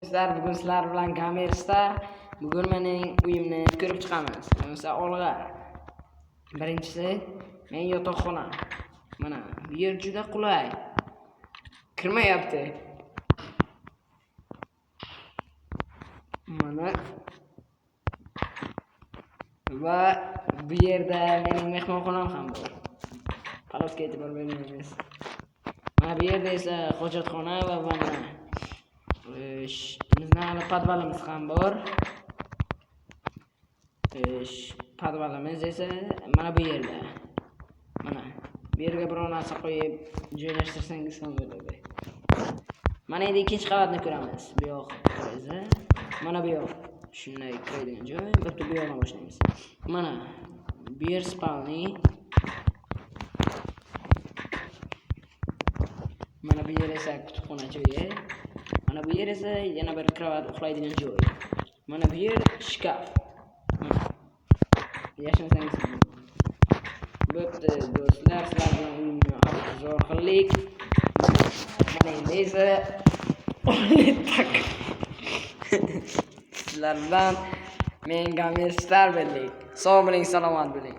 Bugun sizlar bilan Gamerstar. Bugun mening uyimni ko'rib chiqamiz. Mesela olg'a. Birinchisi, men yotoqxonam. Mana bu yer juda qulay. Kirmayapti. Mana va bu yerda mening mehmonxonam ham bor. Xalosga e'tibor bermaymiz. Mana bu yerda esa hojatxona va mana bizning podvalimiz ham bor. Podvalimiz esa mana bu yerda. Mana bu yerga biror narsa qo'yib joylashtirsangiz ham bo'ladi. Mana endi ikkinchi qavatni ko'ramiz. Bu yoq esa mana bu yoq. Shunday qo'yadigan joy. Bitta bu yoqdan boshlaymiz. Mana bu yer spalni. Mana bu yer esa kutubxona joyi. Mana bu yer esa yana bir kravat uxlaydigan joy. Mana bu yer shkaf. Yashasangiz bo'pti do'stlar, sizlar bilan uyimni obzor qildik. Mana endi esa sizlar bilan men Gamerstar bo'ldik. Sog' bo'ling, salomat bo'ling.